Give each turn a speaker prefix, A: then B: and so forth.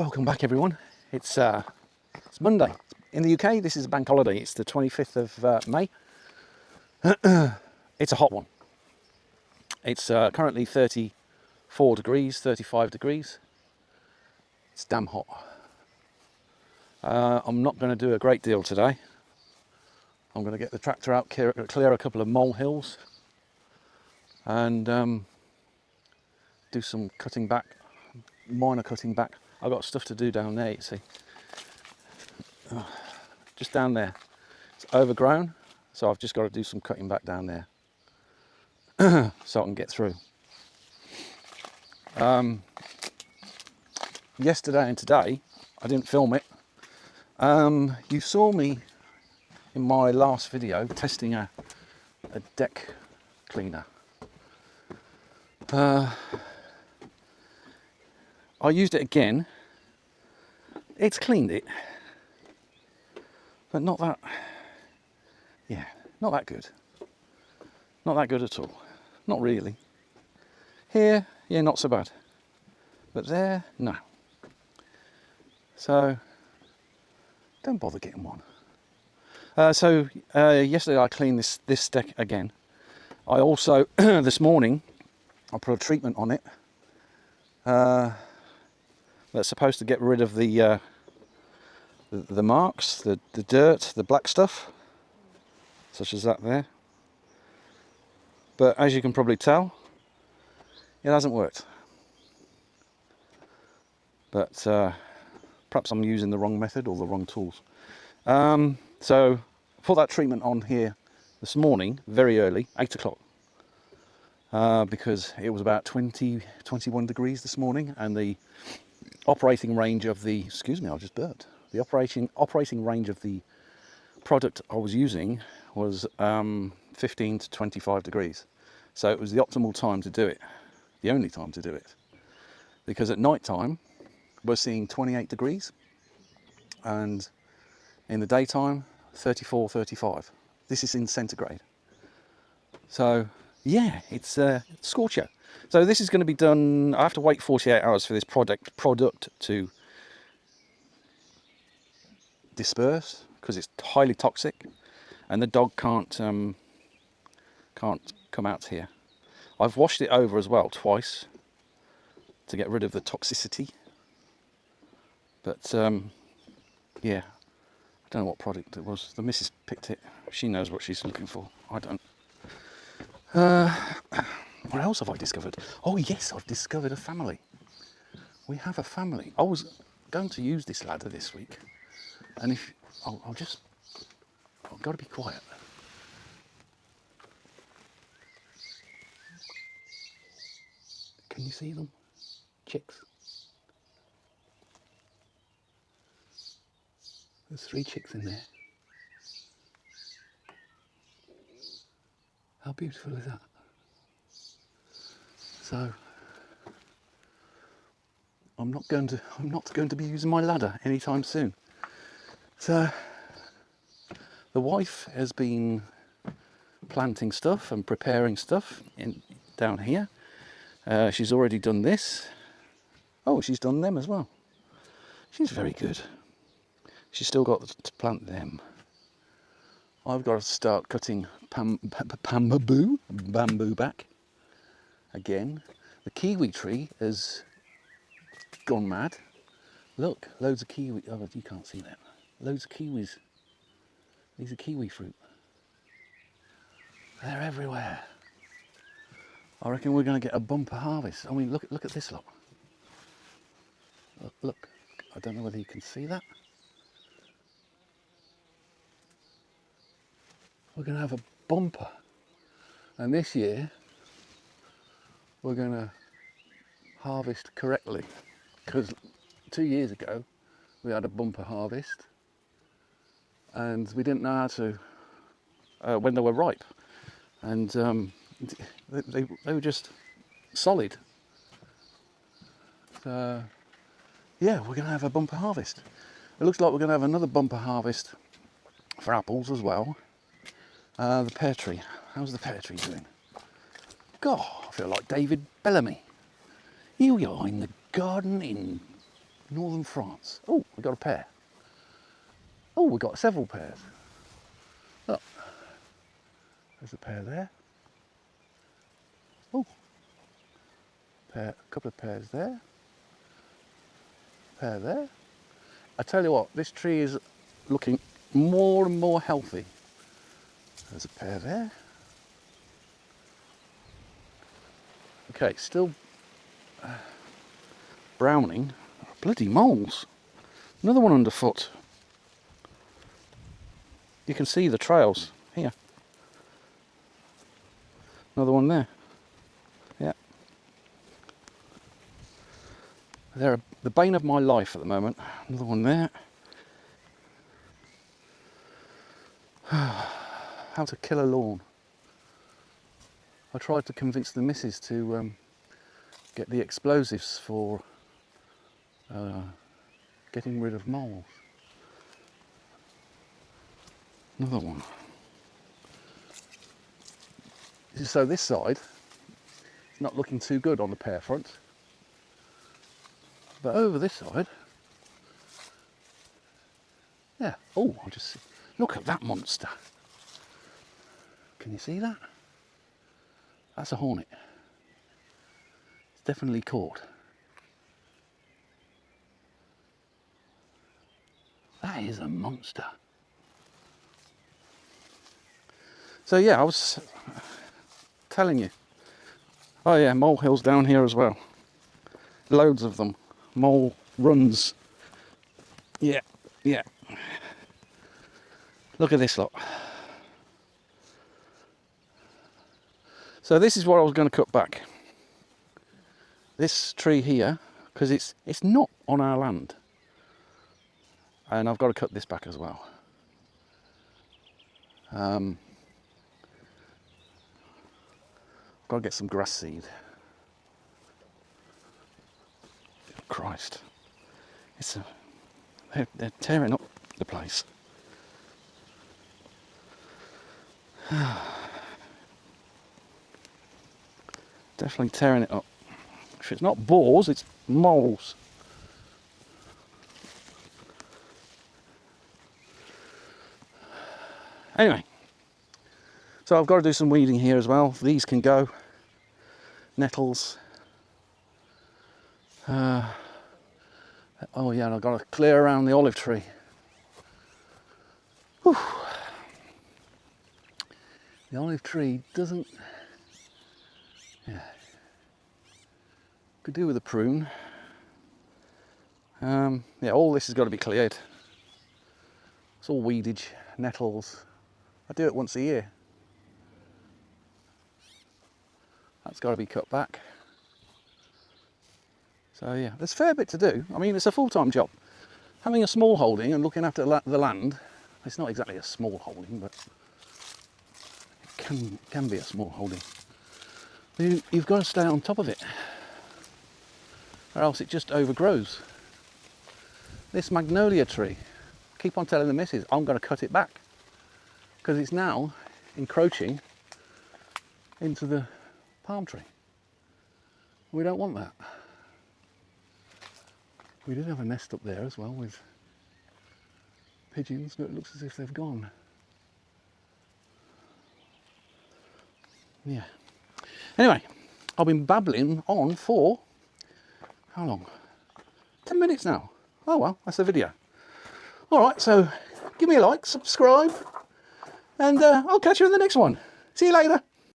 A: Welcome back, everyone. It's Monday. In the UK, this is a bank holiday. It's the 25th of May. It's a hot one. It's currently 34 degrees, 35 degrees. It's damn hot. I'm not going to do a great deal today. I'm going to get the tractor out, clear a couple of molehills, and do some cutting back, minor cutting back. I've got stuff to do down there, you see. Just down there. It's overgrown, so I've just got to do some cutting back down there so I can get through. Yesterday and today, I didn't film it. You saw me in my last video testing a deck cleaner. I used it again. It's cleaned it, but not that good. Not that good at all. Not really. Here, yeah, not so bad. But there, no. So, don't bother getting one. Yesterday I cleaned this deck again. I also, this morning, I put a treatment on it that's supposed to get rid of the marks, the dirt, the black stuff, such as that there. But as you can probably tell, it hasn't worked. But perhaps I'm using the wrong method or the wrong tools. So I put that treatment on here this morning, very early, 8 o'clock. Because it was about 21 degrees this morning, and the operating range of the, excuse me, I just burped. The operating range of the product I was using was 15 to 25 degrees. So it was the optimal time to do it, the only time to do it. Because at night time, we're seeing 28 degrees, and in the daytime, 34, 35. This is in centigrade. So, yeah, it's scorcher. So this is going to be done. I have to wait 48 hours for this product to disperse, because it's highly toxic, and the dog can't come out here. I've washed it over as well twice to get rid of the toxicity. But yeah, I don't know what product it was. The missus picked it. She knows what she's looking for. I don't. What else have I discovered? Oh yes, I've discovered a family. We have a family. I was going to use this ladder this week, and if I've got to be quiet. Can you see them? Chicks. There's 3 chicks in there. How beautiful is that? So I'm not going to be using my ladder anytime soon. So the wife has been planting stuff and preparing stuff down here. She's already done this. Oh, she's done them as well. She's very good. She's still got to plant them. I've got to start cutting bamboo back again. The kiwi tree has gone mad. Look, loads of kiwi. Oh, you can't see that. Loads of kiwis. These are kiwi fruit. They're everywhere. I reckon we're going to get a bumper harvest. I mean, look at this lot. Look. I don't know whether you can see that. We're going to have a bumper. And this year, we're going to harvest correctly. Because 2 years ago, we had a bumper harvest. And we didn't know how to, when they were ripe. And they were just solid. So, yeah, we're going to have a bumper harvest. It looks like we're going to have another bumper harvest for apples as well. The pear tree. How's the pear tree doing? God, I feel like David Bellamy. Here we are in the garden in Northern France. Oh, we got a pear. Oh, we got several pears. Look, there's a pear there. Oh, a couple of pears there. Pear there. I tell you what, this tree is looking more and more healthy. There's a pear there. Okay, still browning. Bloody moles. Another one underfoot. You can see the trails here. Another one there. Yeah. They're the bane of my life at the moment. Another one there. How to kill a lawn. I tried to convince the missus to get the explosives for getting rid of moles. Another one. So this side, it's not looking too good on the pear front. But over this side, yeah. Oh, I'll just look at that monster. Can you see that? That's a hornet. It's definitely caught. That is a monster. So yeah, I was telling you. Oh yeah, molehills down here as well. Loads of them. Mole runs. Yeah, yeah. Look at this lot. So this is what I was going to cut back. This tree here, because it's not on our land. And I've got to cut this back as well. I've got to get some grass seed. Christ. They're tearing up the place. Definitely tearing it up. If it's not boars, it's moles. Anyway, so I've got to do some weeding here as well. These can go. Nettles. Oh yeah, and I've got to clear around the olive tree. Whew. The olive tree doesn't... Yeah. Could do with a prune. Yeah, all this has got to be cleared. It's all weedage, nettles. I do it once a year. That's got to be cut back. So yeah, there's a fair bit to do. I mean, it's a full-time job. Having a small holding and looking after the land, it's not exactly a small holding, but it can be a small holding. You've got to stay on top of it, or else it just overgrows. This magnolia tree, I keep on telling the missus, I'm going to cut it back, because it's now encroaching into the palm tree. We don't want that. We did have a nest up there as well with pigeons, but it looks as if they've gone. Yeah. Anyway, I've been babbling on for, how long? 10 minutes now. Oh well, that's the video. Alright, so give me a like, subscribe, and I'll catch you in the next one. See you later.